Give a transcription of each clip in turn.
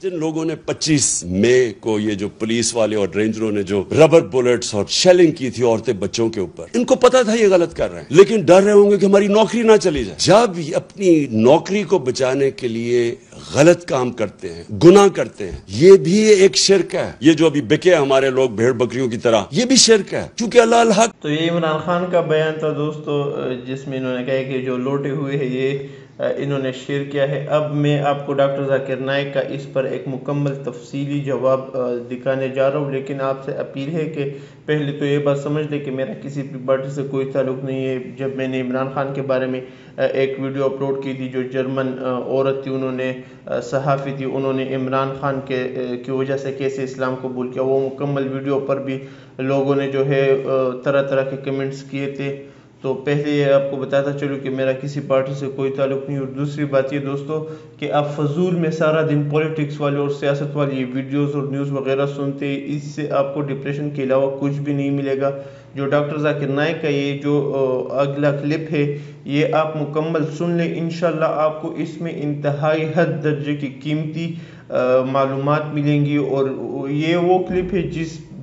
جن لوگوں نے 25 مئی کو یہ جو پولیس والے اور رینجروں نے جو ربر بلٹس اور شیلنگ کی تھی عورتیں بچوں کے اوپر، ان کو پتا تھا یہ غلط کر رہے ہیں، لیکن ڈر رہے ہوں گے کہ ہماری نوکری نہ چلی جائے۔ جب اپنی نوکری کو بچانے کے لیے غلط کام کرتے ہیں، گناہ کرتے ہیں، یہ بھی ایک شرک ہے۔ یہ جو ابھی بکے ہمارے لوگ بھیڑ بکریوں کی طرح، یہ بھی شرک ہے، کیونکہ اللہ الحق۔ تو یہ عمران خان کا بیان تھا دوستو، جس میں انہوں نے کہا کہ جو لوٹے ہوئے ہیں یہ انہوں نے شیئر کیا ہے۔ اب میں آپ کو ڈاکٹر ذاکر نائک کا اس پر ایک مکمل تفصیلی جواب دکھانے جا رہا ہوں، لیکن آپ سے اپیل ہے کہ پہلے تو یہ بات سمجھ لیں کہ میرا کسی بھی پارٹی سے کوئی تعلق نہیں ہے۔ جب میں نے عمران خان کے بارے میں ایک ویڈیو اپلوڈ کی تھی، جو جرمن عورت تھی، انہوں نے صحافی تھی، انہوں نے عمران خان کی وجہ سے کیسے اسلام قبول کیا، وہ مکمل ویڈیو پر بھی لوگوں نے جو ہے طرح طرح کے کمنٹس کیے تھے۔ تو پہلے یہ آپ کو بتاتا چلوں کہ میرا کسی پارٹی سے کوئی تعلق نہیں۔ اور دوسری بات یہ دوستو کہ آپ فضول میں سارا دن پولیٹکس والے اور سیاست والی ویڈیوز اور نیوز وغیرہ سنتے ہیں، اس سے آپ کو ڈپریشن کے علاوہ کچھ بھی نہیں ملے گا۔ جو ڈاکٹر ذاکر نائک کا یہ جو اگلا کلپ ہے یہ آپ مکمل سن لیں، انشاءاللہ آپ کو اس میں انتہائی حد درجے کی قیمتی معلومات ملیں گی۔ اور یہ وہ کلپ ہے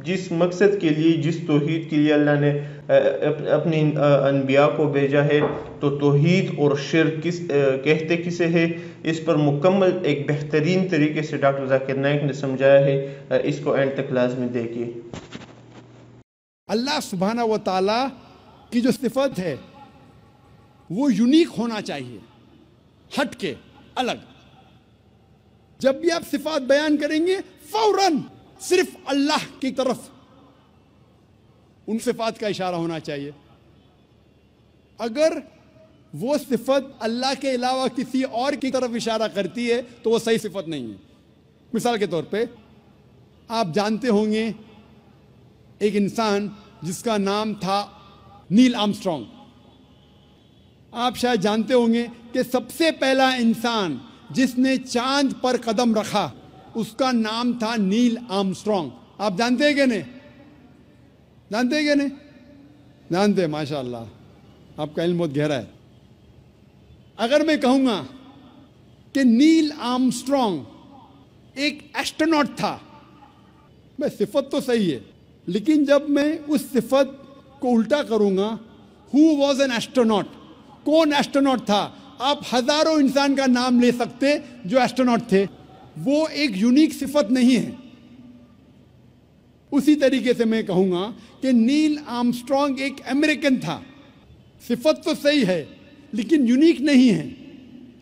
جس مقصد کے لیے، جس توحید کے لیے اللہ نے اپنے انبیاء کو بھیجا ہے۔ تو توحید اور شرک کہتے کسے ہے، اس پر مکمل ایک بہترین طریقے سے ڈاکٹر ذاکر نائک نے سمجھایا ہے، اس کو اینڈ تک لازمی دیکھیے۔ اللہ سبحانہ و تعالیٰ کی جو صفت ہے وہ یونیک ہونا چاہیے، ہٹ کے، الگ۔ جب بھی آپ صفات بیان کریں گے فوراً صرف اللہ کی طرف ان صفات کا اشارہ ہونا چاہیے۔ اگر وہ صفت اللہ کے علاوہ کسی اور کی طرف اشارہ کرتی ہے تو وہ صحیح صفت نہیں ہے۔ مثال کے طور پہ آپ جانتے ہوں گے ایک انسان جس کا نام تھا نیل آرمسٹرانگ۔ آپ شاید جانتے ہوں گے کہ سب سے پہلا انسان جس نے چاند پر قدم رکھا اس کا نام تھا نیل آرمسٹرانگ۔ آپ جانتے ہیں کہ نہیں؟ جانتے ہیں کہ نہیں؟ جانتے ہیں، ماشاءاللہ آپ کا علم بہت گہرا ہے۔ اگر میں کہوں گا کہ نیل آرمسٹرانگ ایک ایسٹروناٹ تھا، میں صفت تو صحیح ہے، لیکن جب میں اس صفت کو الٹا کروں گا، who was an astronaut، کون ایسٹروناٹ تھا، آپ ہزاروں انسان کا نام لے سکتے جو ایسٹروناٹ تھے، وہ ایک یونیک صفت نہیں ہے۔ اسی طریقے سے میں کہوں گا کہ نیل آرمسٹرانگ ایک امریکن تھا، صفت تو صحیح ہے لیکن یونیک نہیں ہے،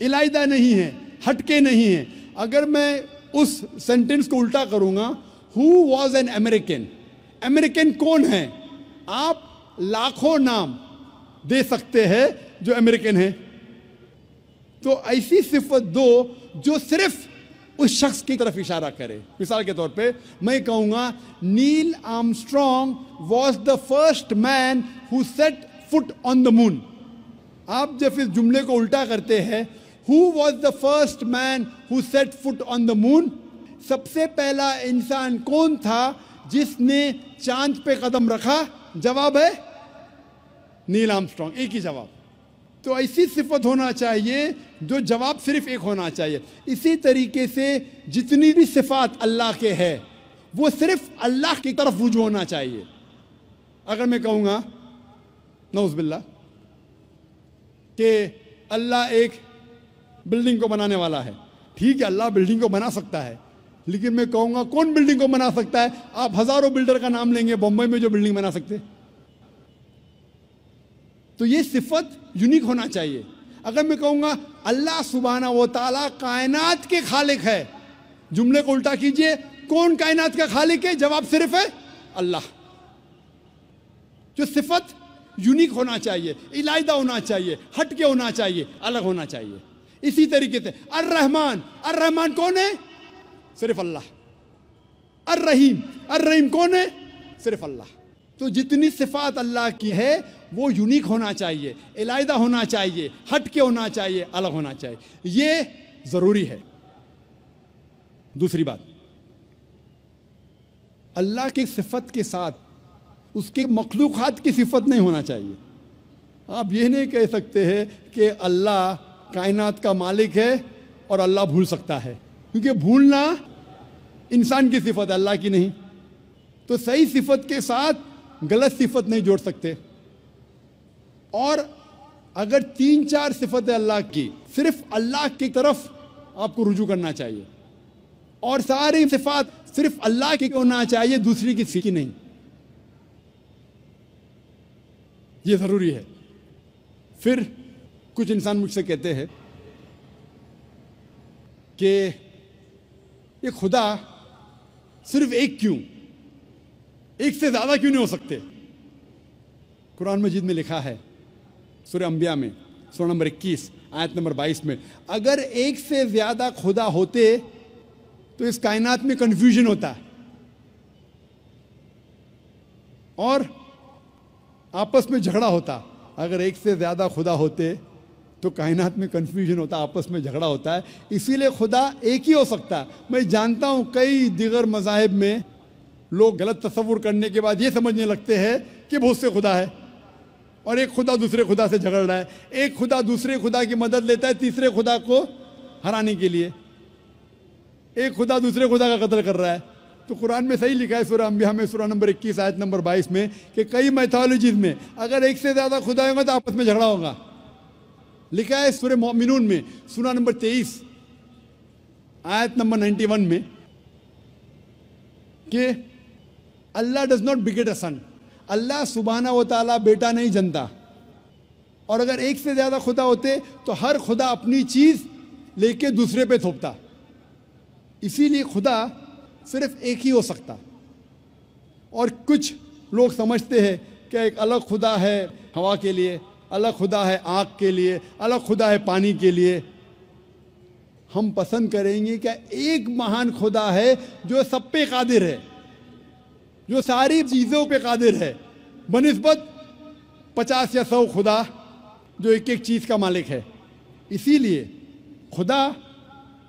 علیحدہ نہیں ہے، ہٹ کے نہیں ہے۔ اگر میں اس سینٹنس کو الٹا کروں گا، who was an American، American کون ہے، آپ لاکھوں نام دے سکتے ہیں جو امریکن ہیں۔ تو ایسی صفت دو جو صرف اس شخص کی طرف اشارہ کرے۔ مثال کے طور پہ میں کہوں گا Neil Armstrong was the first man who set foot on the moon. آپ جب اس جملے کو الٹا کرتے ہیں، who was the first man who set foot on the moon, سب سے پہلا انسان کون تھا جس نے چاند پہ قدم رکھا؟ جواب ہے نیل آرمسٹرانگ، ایک ہی جواب۔ تو ایسی صفت ہونا چاہیے جو جواب صرف ایک ہونا چاہیے۔ اسی طریقے سے جتنی بھی صفات اللہ کے ہے وہ صرف اللہ کی طرف رجوع ہونا چاہیے۔ اگر میں کہوں گا نعوذ باللہ کہ اللہ ایک بلڈنگ کو بنانے والا ہے، ٹھیک ہے، اللہ بلڈنگ کو بنا سکتا ہے، لیکن میں کہوں گا کون بلڈنگ کو بنا سکتا ہے؟ آپ ہزاروں بلڈر کا نام لیں گے بمبئی میں جو بلڈنگ بنا سکتے۔ تو یہ صفت یونیک ہونا چاہیے۔ اگر میں کہوں گا اللہ سبحانہ و تعالیٰ کائنات کے خالق ہے، جملے کو الٹا کیجئے، کون کائنات کا خالق ہے؟ جواب صرف ہے اللہ۔ جو صفت یونیک ہونا چاہیے، علیحدہ ہونا چاہیے، ہٹ کے ہونا چاہیے، الگ ہونا چاہیے۔ اسی طریقے سے الرحمن، الرحمن کون ہے؟ صرف اللہ۔ الرحیم، الرحیم کون ہے؟ صرف اللہ۔ تو جتنی صفات اللہ کی ہے وہ یونیک ہونا چاہیے، علیحدہ ہونا چاہیے، ہٹ کے ہونا چاہیے، الگ ہونا چاہیے، یہ ضروری ہے۔ دوسری بات، اللہ کی صفت کے ساتھ اس کے مخلوقات کی صفت نہیں ہونا چاہیے۔ آپ یہ نہیں کہہ سکتے ہیں کہ اللہ کائنات کا مالک ہے اور اللہ بھول سکتا ہے، کیونکہ بھولنا انسان کی صفت ہے، اللہ کی نہیں. تو صحیح صفت کے ساتھ غلط صفت نہیں جوڑ سکتے. اور اگر 3-4 صفتیں اللہ کی، صرف اللہ کی طرف آپ کو رجوع کرنا چاہیے، اور ساری صفات صرف اللہ کی ہونا چاہیے، دوسری کسی کی نہیں. یہ ضروری ہے. پھر کچھ انسان مجھ سے کہتے ہیں کہ یہ خدا صرف ایک کیوں، ایک سے زیادہ کیوں نہیں ہو سکتے؟ قرآن مجید میں لکھا ہے سورہ انبیاء میں سورہ نمبر 21 آیت نمبر 22 میں، اگر ایک سے زیادہ خدا ہوتے تو اس کائنات میں کنفیوژن ہوتا ہے اور آپس میں جھگڑا ہوتا. اگر ایک سے زیادہ خدا ہوتے تو کائنات میں کنفیوژن ہوتا، آپس میں جھگڑا ہوتا ہے. اسی لیے خدا ایک ہی ہو سکتا ہے. میں جانتا ہوں کئی دیگر مذاہب میں لوگ غلط تصور کرنے کے بعد یہ سمجھنے لگتے ہیں کہ بہت سے خدا ہے اور ایک خدا دوسرے خدا سے جھگڑ رہا ہے، ایک خدا دوسرے خدا کی مدد لیتا ہے تیسرے خدا کو ہرانے کے لیے، ایک خدا دوسرے خدا کا قتل کر رہا ہے. تو قرآن میں صحیح لکھا ہے سورہ انبیاء میں سورہ نمبر 21 آیت نمبر 22 میں کہ کئی میتھالوجیز میں اگر ایک سے زیادہ خدا ہوگا تو آپس میں جھگڑا ہوگا. لکھا ہے سورہ مومنون میں سورہ نمبر 23 آیت نمبر 91 میں کہ اللہ ڈز ناٹ بیگٹ اے سن، اللہ سبحانہ و تعالیٰ بیٹا نہیں جنتا. اور اگر ایک سے زیادہ خدا ہوتے تو ہر خدا اپنی چیز لے کے دوسرے پہ تھوپتا. اسی لیے خدا صرف ایک ہی ہو سکتا. اور کچھ لوگ سمجھتے ہیں کہ ایک الگ خدا ہے ہوا کے لیے، الگ خدا ہے آگ کے لیے، الگ خدا ہے پانی کے لیے. ہم پسند کریں گے کہ ایک مہان خدا ہے جو سب پہ قادر ہے، جو ساری چیزوں پہ قادر ہے، بنسبت 50 یا 100 خدا جو ایک ایک چیز کا مالک ہے. اسی لیے خدا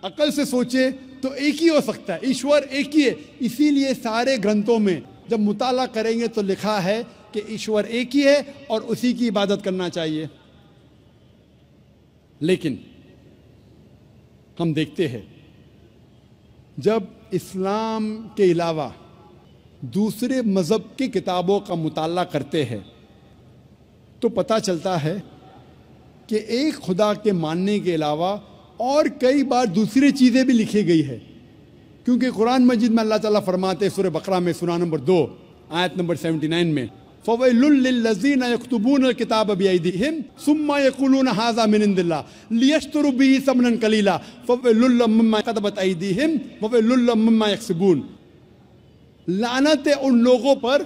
عقل سے سوچے تو ایک ہی ہو سکتا ہے، ایشور ایک ہی ہے. اسی لیے سارے گرنتھوں میں جب مطالعہ کریں گے تو لکھا ہے کہ ایشور ایک ہی ہے اور اسی کی عبادت کرنا چاہیے. لیکن ہم دیکھتے ہیں جب اسلام کے علاوہ دوسرے مذہب کی کتابوں کا مطالعہ کرتے ہیں تو پتہ چلتا ہے کہ ایک خدا کے ماننے کے علاوہ اور کئی بار دوسری چیزیں بھی لکھی گئی ہے. کیونکہ قرآن مجید میں اللہ تعالیٰ فرماتے ہیں سورہ بقرہ میں سورہ نمبر 2 آیت نمبر 79 میں فَوَيْلٌ لِّلَّذِينَ يَكْتُبُونَ الْكِتَابَ بِأَيْدِيهِمْ ثُمَّ يَقُولُونَ هَٰذَا مِنْ عِندِ اللَّهِ لِيَشْتَرُوا بِهِ ثَمَنًا قَلِيلًا فَوَيْلٌ لَّهُم مِّمَّا كَتَبَتْ أَيْدِيهِمْ وَوَيْلٌ لَّهُم مِّمَّا يَكْسِبُونَ. لعنت ہے ان لوگوں پر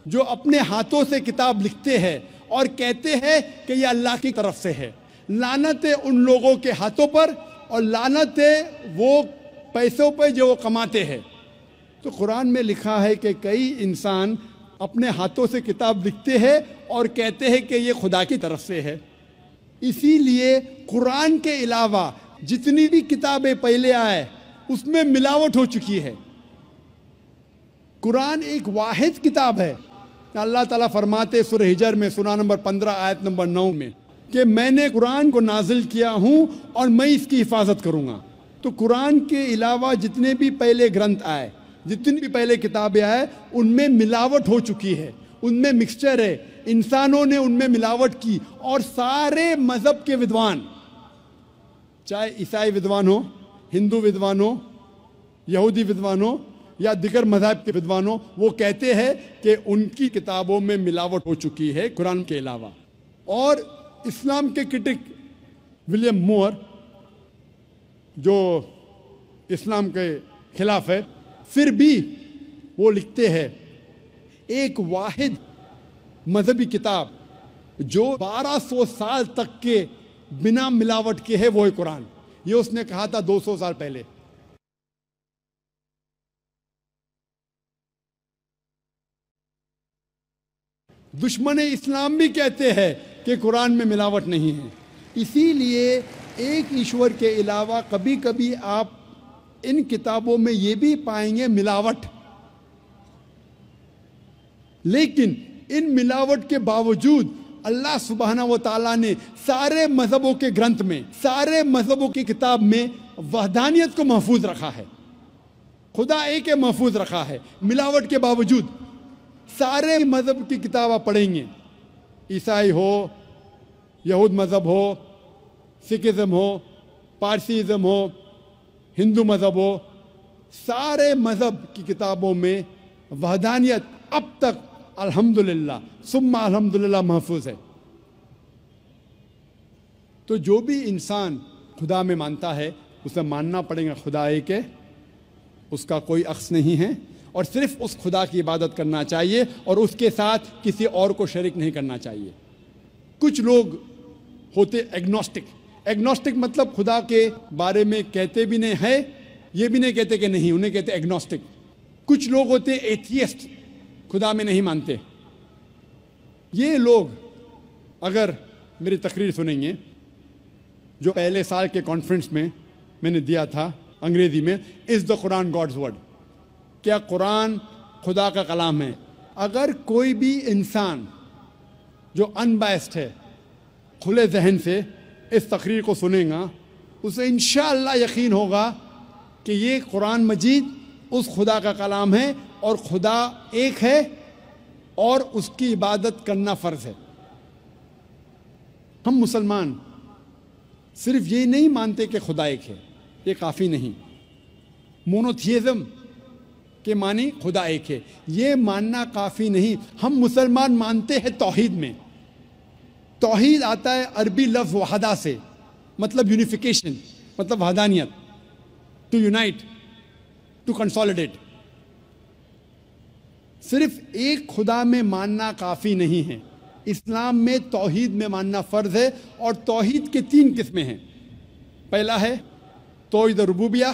جو اپنے ہاتھوں سے کتاب لکھتے ہیں اور کہتے ہیں کہ یہ اللہ کی طرف سے ہے. لعنت ہے ان لوگوں کے ہاتھوں پر اور لعنت ہے وہ پیسوں پہ جو وہ کماتے ہیں. تو قرآن میں لکھا ہے کہ کئی انسان اپنے ہاتھوں سے کتاب لکھتے ہیں اور کہتے ہیں کہ یہ خدا کی طرف سے ہے. اسی لیے قرآن کے علاوہ جتنی بھی کتابیں پہلے آئے اس میں ملاوٹ ہو چکی ہے. قرآن ایک واحد کتاب ہے. اللہ تعالیٰ فرماتے سورہ ہجر میں سورہ نمبر 15 آیت نمبر 9 میں کہ میں نے قرآن کو نازل کیا ہوں اور میں اس کی حفاظت کروں گا. تو قرآن کے علاوہ جتنے بھی پہلے گرنتھ آئے، جتنی بھی پہلے کتابیں آئے، ان میں ملاوٹ ہو چکی ہے، ان میں مکسچر ہے. انسانوں نے ان میں ملاوٹ کی اور سارے مذہب کے ودوان، چاہے عیسائی ودوان ہو، ہندو ودوان ہو، یہودی ودوان ہو یا دیگر مذاہب کے ودوان ہو، وہ کہتے ہیں کہ ان کی کتابوں میں ملاوٹ ہو چکی ہے قرآن کے علاوہ. اور اسلام کے کرٹک ولیم مور جو اسلام کے خلاف ہے، پھر بھی وہ لکھتے ہیں ایک واحد مذہبی کتاب جو 1200 سال تک کے بنا ملاوٹ کے ہے وہ ہے قرآن. یہ اس نے کہا تھا 200 سال پہلے. دشمن اسلام بھی کہتے ہیں کہ قرآن میں ملاوٹ نہیں ہے. اسی لیے ایک ایشور کے علاوہ کبھی کبھی آپ ان کتابوں میں یہ بھی پائیں گے ملاوٹ، لیکن ان ملاوٹ کے باوجود اللہ سبحانہ و تعالیٰ نے سارے مذہبوں کے گرنتھ میں، سارے مذہبوں کی کتاب میں وحدانیت کو محفوظ رکھا ہے، خدا ایک محفوظ رکھا ہے ملاوٹ کے باوجود۔ سارے مذہب کی کتاب آپ پڑھیں گے، عیسائی ہو، یہود مذہب ہو، سکھزم ہو، پارسیزم ہو، ہندو مذہب ہو، سارے مذہب کی کتابوں میں وحدانیت اب تک الحمدللہ ثم الحمدللہ محفوظ ہے۔ تو جو بھی انسان خدا میں مانتا ہے اسے ماننا پڑے گا خدا ایک ہے، اس کا کوئی عکس نہیں ہے، اور صرف اس خدا کی عبادت کرنا چاہیے اور اس کے ساتھ کسی اور کو شریک نہیں کرنا چاہیے۔ کچھ لوگ ہوتے ایگنوسٹک مطلب خدا کے بارے میں کہتے بھی نہیں ہے، یہ بھی نہیں کہتے کہ نہیں، انہیں کہتے ایگنوسٹک۔ کچھ لوگ ہوتے ایتھیسٹ، خدا میں نہیں مانتے۔ یہ لوگ اگر میری تقریر سنیں گے جو پہلے سال کے کانفرنس میں نے دیا تھا انگریزی میں، از دا قرآن گاڈز ورڈ، کیا قرآن خدا کا کلام ہے؟ اگر کوئی بھی انسان جو ان بائسڈ ہے، کھلے ذہن سے اس تقریر کو سنیں گا، اسے انشاءاللہ یقین ہوگا کہ یہ قرآن مجید اس خدا کا کلام ہے اور خدا ایک ہے اور اس کی عبادت کرنا فرض ہے۔ ہم مسلمان صرف یہ نہیں مانتے کہ خدا ایک ہے، یہ کافی نہیں۔ مونوتھیزم کے معنی خدا ایک ہے، یہ ماننا کافی نہیں۔ ہم مسلمان مانتے ہیں توحید میں۔ توحید آتا ہے عربی لفظ وحدہ سے، مطلب یونیفیکیشن، مطلب وحدانیت، ٹو یونائٹ، ٹو کنسولیڈیٹ۔ صرف ایک خدا میں ماننا کافی نہیں ہے۔ اسلام میں توحید میں ماننا فرض ہے، اور توحید کے 3 قسمیں ہیں۔ پہلا ہے توحید ربوبیہ،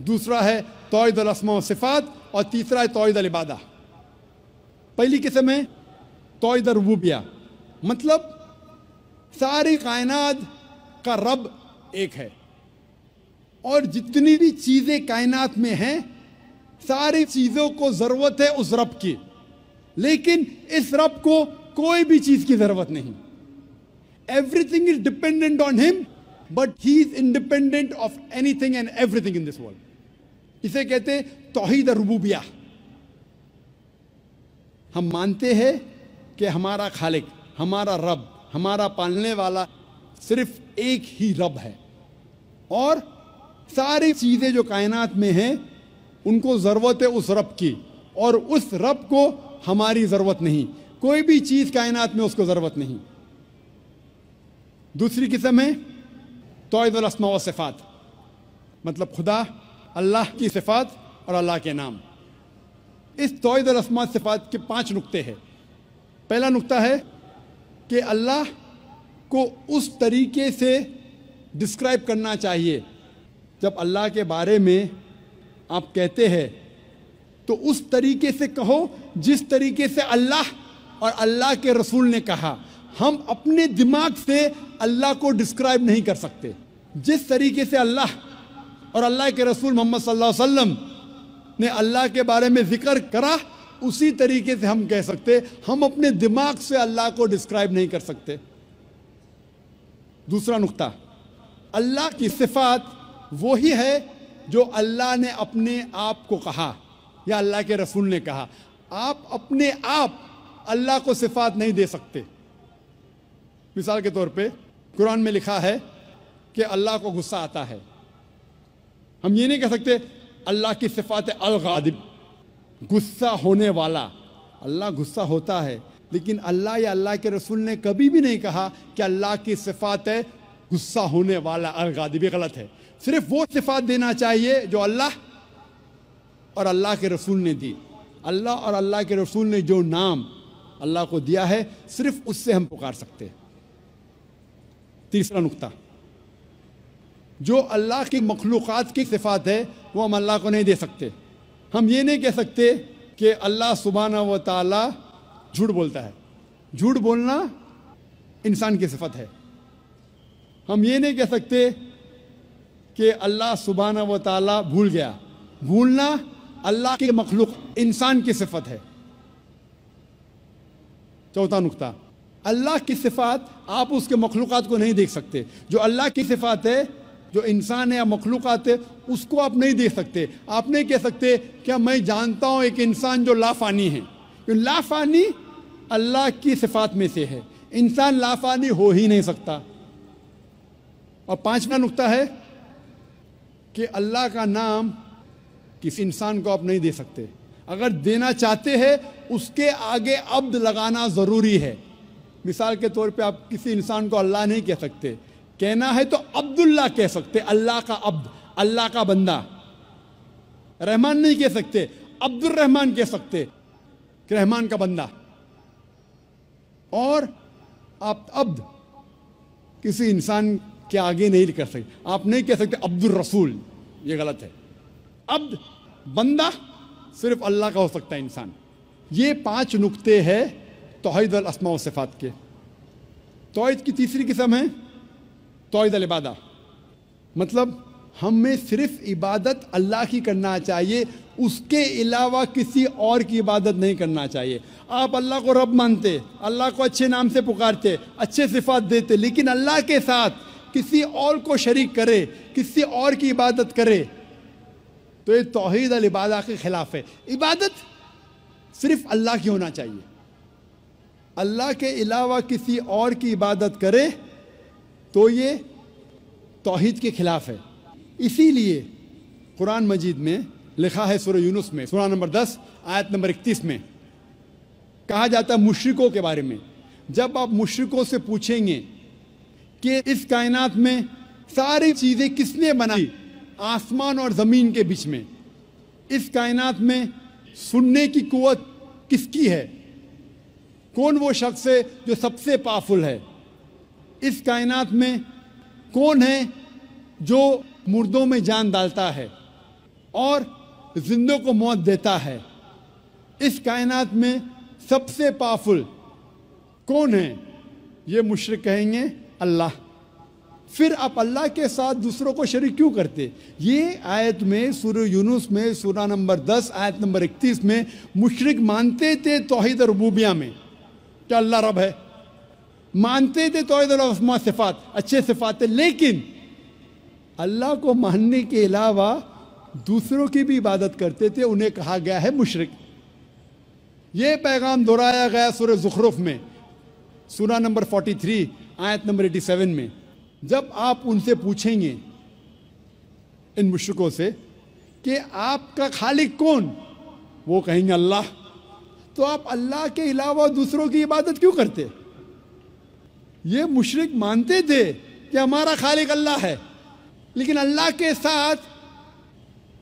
دوسرا ہے توحید الاسماء و صفات، اور تیسرا ہے توحید العبادہ۔ پہلی قسم ہے توحید ربوبیہ، مطلب ساری کائنات کا رب ایک ہے، اور جتنی بھی چیزیں کائنات میں ہیں ساری چیزوں کو ضرورت ہے اس رب کی، لیکن اس رب کو کوئی بھی چیز کی ضرورت نہیں۔ Everything is dependent on him, but he is independent of anything and everything in this world. اسے کہتے ہیں توحید ربوبیہ۔ ہم مانتے ہیں کہ ہمارا خالق، ہمارا رب، ہمارا پالنے والا صرف ایک ہی رب ہے، اور ساری چیزیں جو کائنات میں ہیں ان کو ضرورت ہے اس رب کی، اور اس رب کو ہماری ضرورت نہیں۔ کوئی بھی چیز کائنات میں اس کو ضرورت نہیں۔ دوسری قسم ہے توحید الاسماء و صفات، مطلب خدا، اللہ کی صفات اور اللہ کے نام۔ اس توحید الاسماء و صفات کے 5 نقطے ہیں۔ پہلا نقطہ ہے کہ اللہ کو اس طریقے سے ڈسکرائب کرنا چاہیے، جب اللہ کے بارے میں آپ کہتے ہیں تو اس طریقے سے کہو جس طریقے سے اللہ اور اللہ کے رسول نے کہا۔ ہم اپنے دماغ سے اللہ کو ڈسکرائب نہیں کر سکتے۔ جس طریقے سے اللہ اور اللہ کے رسول محمد صلی اللہ علیہ وسلم نے اللہ کے بارے میں ذکر کرا، اسی طریقے سے ہم کہہ سکتے۔ ہم اپنے دماغ سے اللہ کو ڈسکرائب نہیں کر سکتے۔ دوسرا نقطہ، اللہ کی صفات وہی ہے جو اللہ نے اپنے آپ کو کہا یا اللہ کے رسول نے کہا۔ آپ اپنے آپ اللہ کو صفات نہیں دے سکتے۔ مثال کے طور پہ قرآن میں لکھا ہے کہ اللہ کو غصہ آتا ہے، ہم یہ نہیں کہہ سکتے اللہ کی صفات الغاضب، غصہ ہونے والا۔ اللہ غصہ ہوتا ہے، لیکن اللہ یا اللہ کے رسول نے کبھی بھی نہیں کہا کہ اللہ کی صفات ہے غصہ ہونے والا، الغاضب۔ یہ غلط ہے۔ صرف وہ صفات دینا چاہیے جو اللہ اور اللہ کے رسول نے دی۔ اللہ اور اللہ کے رسول نے جو نام اللہ کو دیا ہے صرف اس سے ہم پکار سکتے ہیں۔ تیسرا نقطہ، جو اللہ کی مخلوقات کی صفات ہے وہ ہم اللہ کو نہیں دے سکتے۔ ہم یہ نہیں کہہ سکتے کہ اللہ سبحانہ و تعالی جھوٹ بولتا ہے۔ جھوٹ بولنا انسان کی صفت ہے۔ ہم یہ نہیں کہہ سکتے کہ اللہ سبحانہ و تعالی بھول گیا۔ بھولنا اللہ کی مخلوق انسان کی صفت ہے۔ چوتھا نقطہ، اللہ کی صفات آپ اس کے مخلوقات کو نہیں دیکھ سکتے. جو اللہ کی صفات ہے، جو انسان ہے یا مخلوقات ہے، اس کو آپ نہیں دیکھ سکتے. آپ نہیں کہہ سکتے کیا میں جانتا ہوں ایک انسان جو لافانی ہے. لافانی اللہ کی صفات میں سے ہے. انسان لافانی ہو ہی نہیں سکتا. اور 5واں نقطہ ہے کہ اللہ کا نام کسی انسان کو آپ نہیں دے سکتے. اگر دینا چاہتے ہیں اس کے آگے عبد لگانا ضروری ہے. مثال کے طور پہ آپ کسی انسان کو اللہ نہیں کہہ سکتے. کہنا ہے تو عبداللہ کہہ سکتے، اللہ کا عبد، اللہ کا بندہ. رحمان نہیں کہہ سکتے، عبد الرحمان کہہ سکتے کہ رحمان کا بندہ. اور آپ عبد کسی انسان کے آگے نہیں کر سکتے. آپ نہیں کہہ سکتے عبد الرسول، یہ غلط ہے. عبد، بندہ صرف اللہ کا ہو سکتا ہے انسان. یہ 5 نقطے ہیں توحید الاسماء و صفات کے. توحید کی تیسری قسم ہے توحید العبادہ. مطلب ہمیں صرف عبادت اللہ کی کرنا چاہیے، اس کے علاوہ کسی اور کی عبادت نہیں کرنا چاہیے. آپ اللہ کو رب مانتے، اللہ کو اچھے نام سے پکارتے، اچھے صفات دیتے، لیکن اللہ کے ساتھ کسی اور کو شریک کرے، کسی اور کی عبادت کرے تو یہ توحید العبادہ کے خلاف ہے. عبادت صرف اللہ کی ہونا چاہیے. اللہ کے علاوہ کسی اور کی عبادت کرے تو یہ توحید کے خلاف ہے. اسی لیے قرآن مجید میں لکھا ہے سورہ یونس میں سورہ نمبر 10 آیت نمبر 31 میں کہا جاتا ہے مشرکوں کے بارے میں. جب آپ مشرکوں سے پوچھیں گے کہ اس کائنات میں ساری چیزیں کس نے بنائی، آسمان اور زمین کے بیچ میں، اس کائنات میں سننے کی قوت کس کی ہے، کون وہ شخص ہے جو سب سے پاورفل ہے، اس کائنات میں کون ہے جو مردوں میں جان ڈالتا ہے اور زندوں کو موت دیتا ہے، اس کائنات میں سب سے پاورفل کون ہے، یہ مشرک کہیں گے اللہ. پھر آپ اللہ کے ساتھ دوسروں کو شریک کیوں کرتے؟ یہ آیت میں سورہ یونس میں سورہ نمبر 10 آیت نمبر 31 میں مشرک مانتے تھے توحید ربوبیہ میں کہ اللہ رب ہے، مانتے تھے توحید الاسماء صفات، اچھے صفات، لیکن اللہ کو ماننے کے علاوہ دوسروں کی بھی عبادت کرتے تھے. انہیں کہا گیا ہے مشرک. یہ پیغام دہرایا گیا سورہ زخرف میں سورہ نمبر 43 آیت نمبر 87 میں. جب آپ ان سے پوچھیں گے ان مشرکوں سے کہ آپ کا خالق کون، وہ کہیں گے اللہ. تو آپ اللہ کے علاوہ دوسروں کی عبادت کیوں کرتے؟ یہ مشرک مانتے تھے کہ ہمارا خالق اللہ ہے، لیکن اللہ کے ساتھ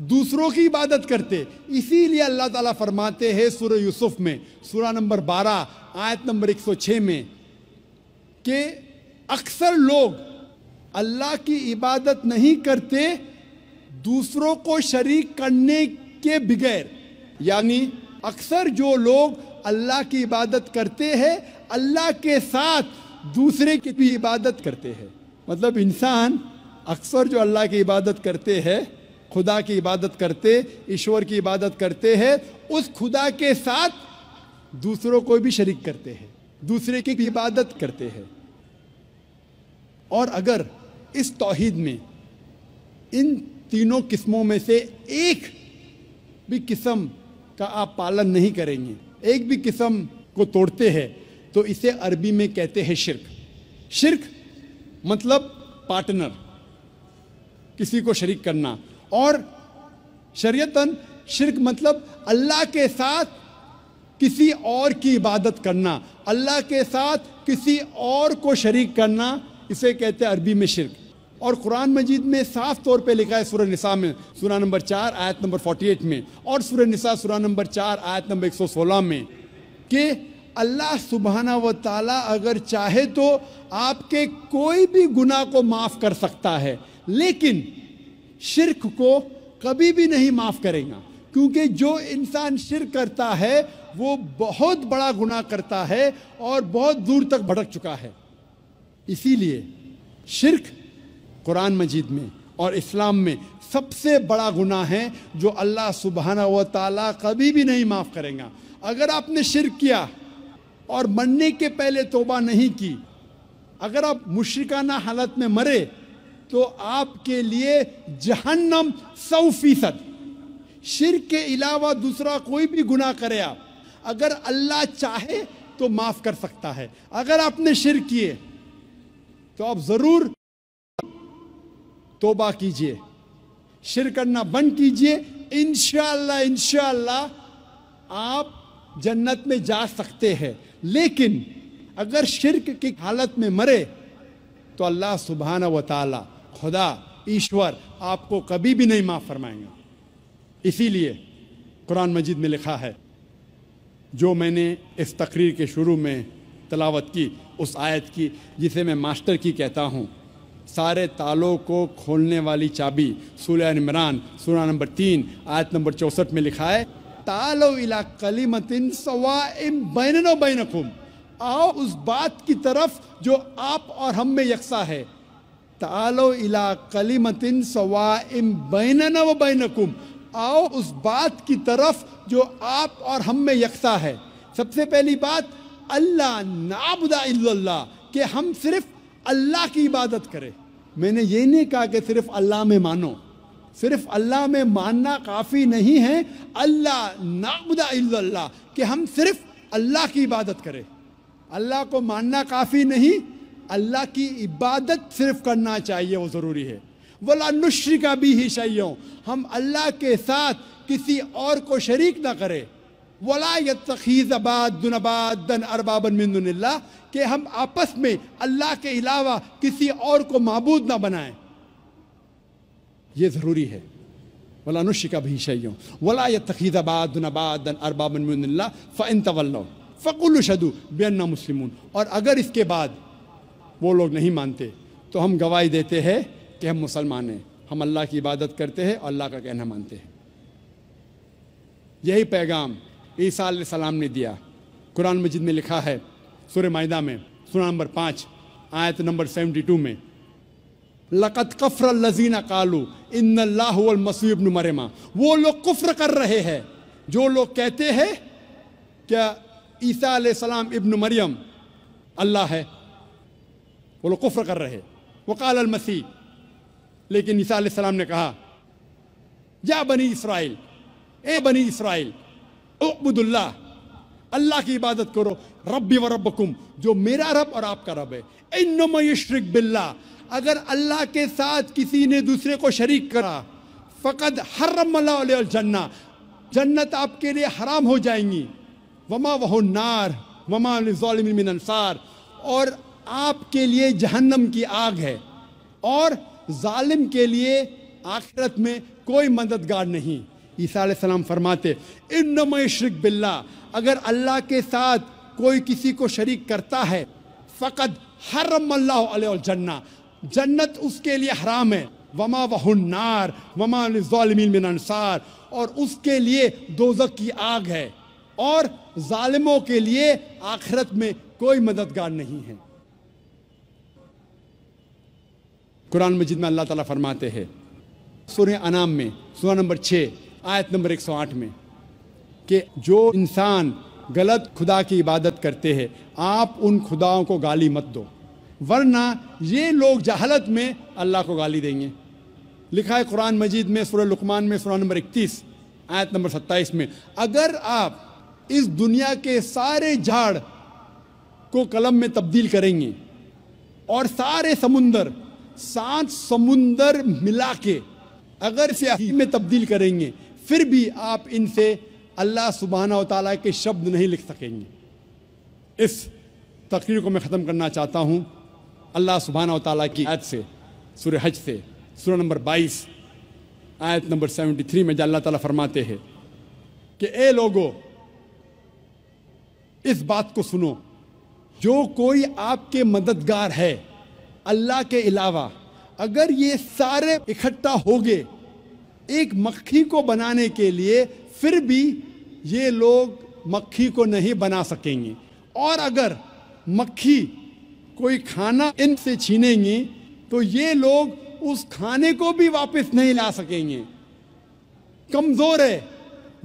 دوسروں کی عبادت کرتے. اسی لیے اللہ تعالیٰ فرماتے ہیں سورہ یوسف میں سورہ نمبر 12 آیت نمبر 106 میں کہ اکثر لوگ اللہ کی عبادت نہیں کرتے دوسروں کو شریک کرنے کے بغیر. یعنی اکثر جو لوگ اللہ کی عبادت کرتے ہیں اللہ کے ساتھ دوسرے کی بھی عبادت کرتے ہیں. مطلب انسان اکثر جو اللہ کی عبادت کرتے ہیں، خدا کی عبادت کرتے، ایشور کی عبادت کرتے ہیں، اس خدا کے ساتھ دوسروں کو بھی شریک کرتے ہیں، دوسرے کی بھی عبادت کرتے ہیں. اور اگر اس توحید میں ان تینوں قسموں میں سے ایک بھی قسم کا آپ پالن نہیں کریں گے، ایک بھی قسم کو توڑتے ہیں، تو اسے عربی میں کہتے ہیں شرک. شرک مطلب پارٹنر، کسی کو شریک کرنا. اور شریعتاً شرک مطلب اللہ کے ساتھ کسی اور کی عبادت کرنا، اللہ کے ساتھ کسی اور کو شریک کرنا، اسے کہتے ہیں عربی میں شرک. اور قرآن مجید میں صاف طور پہ لکھا ہے سورہ نساء میں سورہ نمبر 4 آیت نمبر 48 میں اور سورہ نساء سورہ نمبر 4 آیت نمبر 116 میں کہ اللہ سبحانہ و تعالیٰ اگر چاہے تو آپ کے کوئی بھی گناہ کو معاف کر سکتا ہے، لیکن شرک کو کبھی بھی نہیں معاف کرے گا، کیونکہ جو انسان شرک کرتا ہے وہ بہت بڑا گناہ کرتا ہے اور بہت دور تک بھٹک چکا ہے. اسی لیے شرک قرآن مجید میں اور اسلام میں سب سے بڑا گناہ ہے جو اللہ سبحانہ و تعالیٰ کبھی بھی نہیں معاف کرے گا. اگر آپ نے شرک کیا اور مرنے کے پہلے توبہ نہیں کی، اگر آپ مشرکانہ حالت میں مرے تو آپ کے لیے جہنم 100%۔ شرک کے علاوہ دوسرا کوئی بھی گناہ کرے آپ، اگر اللہ چاہے تو معاف کر سکتا ہے۔ اگر آپ نے شرک کیے تو آپ ضرور توبہ کیجئے، شرک کرنا بند کیجئے، انشاءاللہ آپ جنت میں جا سکتے ہیں۔ لیکن اگر شرک کی حالت میں مرے تو اللہ سبحانہ و تعالی، خدا ایشور، آپ کو کبھی بھی نہیں معاف فرمائیں گے۔ اسی لیے قرآن مجید میں لکھا ہے، جو میں نے اس تقریر کے شروع میں تلاوت کی، اس آیت کی جسے میں ماسٹر کی کہتا ہوں، سارے تالوں کو کھولنے والی چابی، سورہ عمران سورہ نمبر 3 آیت نمبر 64 میں لکھا ہے، تعالوا الی کلمۃ سواء بیننا و بینکم، آؤ اس بات کی طرف جو آپ اور ہم میں یکساں ہے۔ تعالوا الی کلمۃ سواء بیننا و بینکم، آؤ اس بات کی طرف جو آپ اور ہم میں یکساں ہے۔ سب سے پہلی بات، اللہ نعبد الا اللہ، کہ ہم صرف اللہ کی عبادت کریں۔ میں نے یہ نہیں کہا کہ صرف اللہ میں مانو، صرف اللہ میں ماننا کافی نہیں ہے، اللہ نعبد الا اللہ، کہ ہم صرف اللہ کی عبادت کریں۔ اللہ کو ماننا کافی نہیں، اللہ کی عبادت صرف کرنا چاہیے، وہ ضروری ہے۔ وَلَا نُشْرِكَ بِهِ شَيْئًا، ہم اللہ کے ساتھ کسی اور کو شریک نہ کریں۔ وَلَا يَتَّخِذَ بَعْضُنَا بَعْضًا أَرْبَابًا مِّن دُونِ اللَّهِ، کہ ہم آپس میں اللہ کے علاوہ کسی اور کو معبود نہ بنائیں، یہ ضروری ہے۔ وَلَا نُشْرِكَ بِهِ شَيْئًا وَلَا يَتَّخِذَ بَعْضُنَا بَعْضًا أَرْبَابًا مِّن دُونِ اللَّهِ فَإِن تَوَلَّوْا فَقُولُوا اشْهَدُوا بِأَنَّا مُسْلِمُونَ، اور اگر اس کے بعد وہ لوگ نہیں مانتے تو ہم گواہی دیتے ہیں کہ ہم مسلمان ہیں، ہم اللہ کی عبادت کرتے ہیں اور اللہ کا کہنا مانتے ہیں۔ یہی پیغام عیسیٰ علیہ السلام نے دیا۔ قرآن مجید میں لکھا ہے، سورہ مائدہ میں سورہ نمبر 5 آیت نمبر 72 میں، لَقَدْ كَفَرَ الَّذِينَ قَالُوا إِنَّ اللَّهَ هُوَ الْمَسِيحُ ابْنُ مَرْیَمَ، وہ لوگ کفر کر رہے ہیں جو لوگ کہتے ہیں کہ عیسیٰ علیہ السلام ابن مریم اللہ ہے، وہ لوگ کفر کر رہے۔ وقال المسیح، لیکن عیسیٰ علیہ السلام نے کہا، یا بنی اسرائیل، اے بنی اسرائیل، اعبدوا اللہ، اللہ کی عبادت کرو، ربی و ربکم، جو میرا رب اور آپ کا رب ہے۔ انما یشرک باللہ، اگر اللہ کے ساتھ کسی نے دوسرے کو شریک کرا، فقد حرم اللہ علیہ الجنہ، جنت آپ کے لیے حرام ہو جائیں گی، وما وہو النار وما للظالمین من انصار، اور آپ کے لیے جہنم کی آگ ہے، اور ظالم کے لیے آخرت میں کوئی مددگار نہیں۔ عیسیٰ علیہ السلام فرماتے، انما یشرک باللہ، اگر اللہ کے ساتھ کوئی کسی کو شریک کرتا ہے، فقد حرم اللہ علیہ الجنہ، جنت اس کے لیے حرام ہے، وما وہو النار وما للظالمین من انصار، اور اس کے لیے دوزخ کی آگ ہے، اور ظالموں کے لیے آخرت میں کوئی مددگار نہیں ہے۔ قرآن مجید میں اللہ تعالیٰ فرماتے ہیں، سورہ انعام میں سورہ نمبر 6 آیت نمبر 108 میں، کہ جو انسان غلط خدا کی عبادت کرتے ہیں، آپ ان خداؤں کو گالی مت دو، ورنہ یہ لوگ جہالت میں اللہ کو گالی دیں گے۔ لکھا ہے قرآن مجید میں سورہ لقمان میں سورہ نمبر 31 آیت نمبر 27 میں، اگر آپ اس دنیا کے سارے جھاڑ کو قلم میں تبدیل کریں گے اور سارے سمندر 7 سمندر ملا کے اگر سیاہی میں تبدیل کریں گے، پھر بھی آپ ان سے اللہ سبحانہ و تعالیٰ کے شبد نہیں لکھ سکیں گے۔ اس تقریر کو میں ختم کرنا چاہتا ہوں اللہ سبحانہ و تعالیٰ کی آیت سے، سورہ حج سے، سورہ نمبر 22 آیت نمبر 73 میں، جہاں اللہ تعالیٰ فرماتے ہیں کہ اے لوگو، اس بات کو سنو، جو کوئی آپ کے مددگار ہے اللہ کے علاوہ، اگر یہ سارے اکٹھا ہو گئے ایک مکھی کو بنانے کے لیے، پھر بھی یہ لوگ مکھی کو نہیں بنا سکیں گے، اور اگر مکھی کوئی کھانا ان سے چھینیں گی تو یہ لوگ اس کھانے کو بھی واپس نہیں لا سکیں گے۔ کمزور ہے